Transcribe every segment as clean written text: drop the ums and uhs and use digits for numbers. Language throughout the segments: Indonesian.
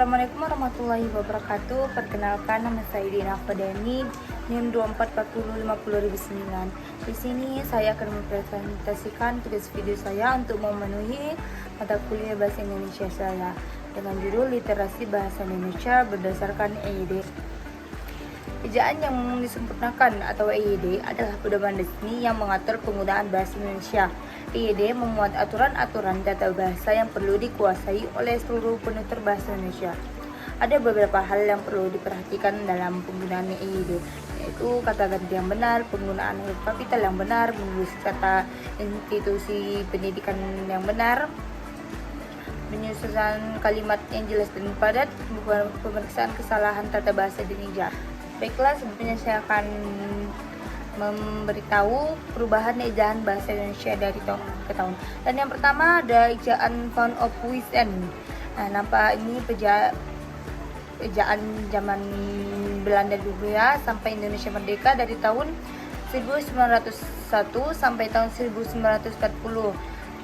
Assalamualaikum warahmatullahi wabarakatuh. Perkenalkan, nama saya Dina Fadeni, NIM 24405009. Di sini saya akan mempresentasikan tugas video saya untuk memenuhi mata kuliah bahasa Indonesia saya dengan judul Literasi Bahasa Indonesia berdasarkan EYD. Ejaan yang disempurnakan atau EYD adalah pedoman resmi yang mengatur penggunaan bahasa Indonesia. EYD memuat aturan-aturan tata bahasa yang perlu dikuasai oleh seluruh penutur bahasa Indonesia. Ada beberapa hal yang perlu diperhatikan dalam penggunaan EYD, yaitu kata ganti yang benar, penggunaan huruf kapital yang benar, menulis kata institusi pendidikan yang benar, penyusunan kalimat yang jelas dan padat, pemeriksaan kesalahan tata bahasa di Indonesia. Baiklah, sebelumnya saya akan memberitahu perubahan ejaan bahasa Indonesia dari tahun ke tahun. Dan yang pertama ada ejaan Van of Wisden. Nampak ini ejaan zaman Belanda dulu ya, sampai Indonesia merdeka dari tahun 1901 sampai tahun 1940.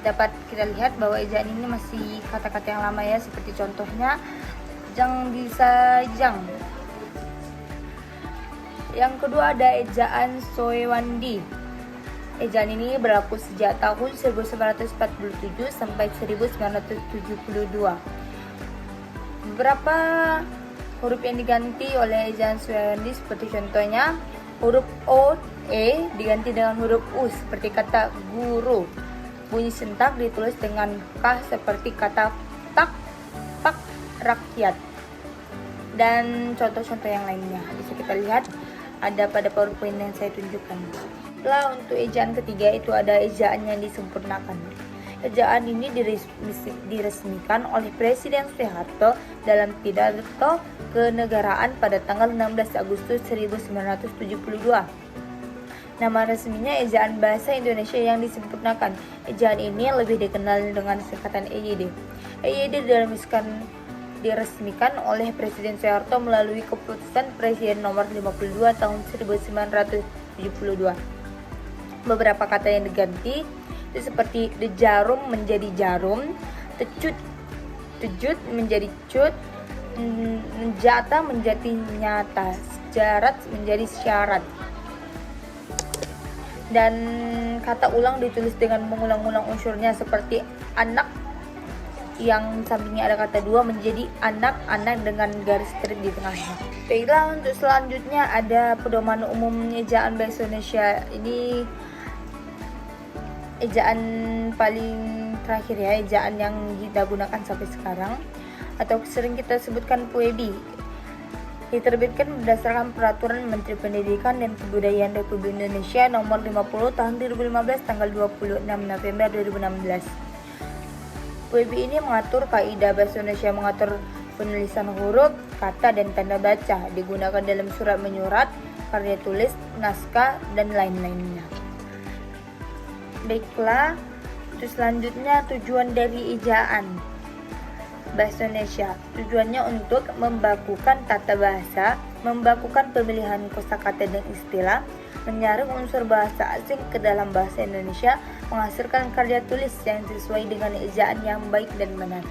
Dapat kita lihat bahwa ejaan ini masih kata-kata yang lama ya, seperti contohnya jang bisa jang. Yang kedua ada ejaan Soewandi. Ejaan ini berlaku sejak tahun 1947 sampai 1972. Beberapa huruf yang diganti oleh ejaan Soewandi seperti contohnya huruf O, E diganti dengan huruf U seperti kata guru. Bunyi sentak ditulis dengan K seperti kata tak, pak, rakyat. Dan contoh-contoh yang lainnya bisa kita lihat ada pada PowerPoint yang saya tunjukkan. Setelah untuk ejaan ketiga itu ada ejaan yang disempurnakan. Ejaan ini diresmikan oleh Presiden Soeharto dalam pidato kenegaraan pada tanggal 16 Agustus 1972. Nama resminya ejaan bahasa Indonesia yang disempurnakan. Ejaan ini lebih dikenal dengan singkatan EYD. EYD diresmikan oleh Presiden Soeharto melalui keputusan Presiden nomor 52 tahun 1972. Beberapa kata yang diganti itu seperti dejarum menjadi jarum, tejut menjadi cut, njata menjadi nyata, syarat menjadi syarat. Dan kata ulang ditulis dengan mengulang-ulang unsurnya seperti anak yang sampingnya ada kata dua menjadi anak-anak dengan garis strip di tengahnya. Baiklah, untuk selanjutnya ada pedoman umum ejaan bahasa Indonesia. Ini ejaan paling terakhir ya, ejaan yang kita gunakan sampai sekarang atau sering kita sebutkan PUEBI. Diterbitkan berdasarkan Peraturan Menteri Pendidikan dan Kebudayaan Republik Indonesia nomor 50 tahun 2015 tanggal 26 November 2016. PUEBI ini mengatur kaidah bahasa Indonesia, mengatur penulisan huruf, kata, dan tanda baca, digunakan dalam surat menyurat, karya tulis, naskah, dan lain-lainnya. Baiklah, untuk selanjutnya tujuan dari ejaan bahasa Indonesia. Tujuannya untuk membakukan tata bahasa, membakukan pemilihan kosakata dan istilah, menyaring unsur bahasa asing ke dalam bahasa Indonesia, menghasilkan karya tulis yang sesuai dengan ejaan yang baik dan benar.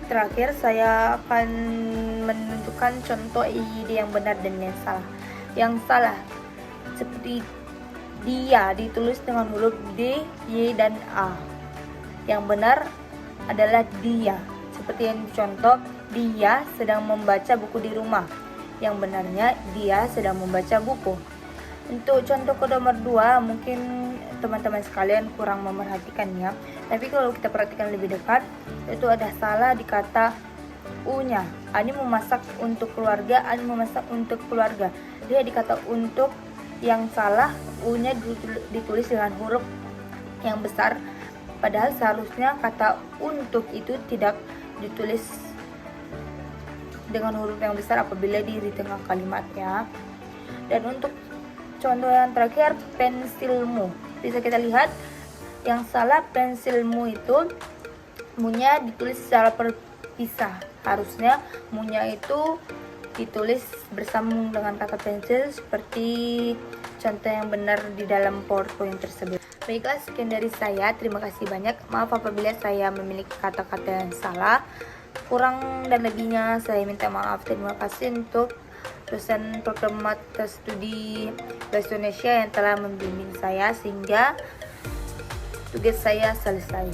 Terakhir, saya akan menentukan contoh EYD yang benar dan yang salah. Yang salah, seperti dia ditulis dengan huruf D, Y, dan A. Yang benar adalah dia. Seperti yang contoh, dia sedang membaca buku di rumah. Yang benarnya, dia sedang membaca buku. Untuk contoh ke nomor 2, mungkin teman-teman sekalian kurang memerhatikannya. Tapi kalau kita perhatikan lebih dekat, itu ada salah di kata U-nya. Ani memasak untuk keluarga, Ani memasak untuk keluarga. Dia di kata untuk yang salah, U-nya ditulis dengan huruf yang besar. Padahal seharusnya kata untuk itu tidak ditulis dengan huruf yang besar apabila di tengah kalimat ya. Dan untuk contoh yang terakhir, pensilmu. Bisa kita lihat yang salah, pensilmu itu munya ditulis secara terpisah. Harusnya munya itu ditulis bersambung dengan kata pensil seperti contoh yang benar di dalam PowerPoint tersebut. Baiklah, sekian dari saya. Terima kasih banyak. Maaf apabila saya memiliki kata-kata yang salah. Kurang dan lebihnya saya minta maaf. Terima kasih untuk dosen program mata studi Bahasa Indonesia yang telah membimbing saya sehingga tugas saya selesai.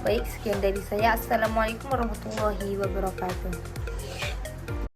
Baik, sekian dari saya. Assalamualaikum warahmatullahi wabarakatuh.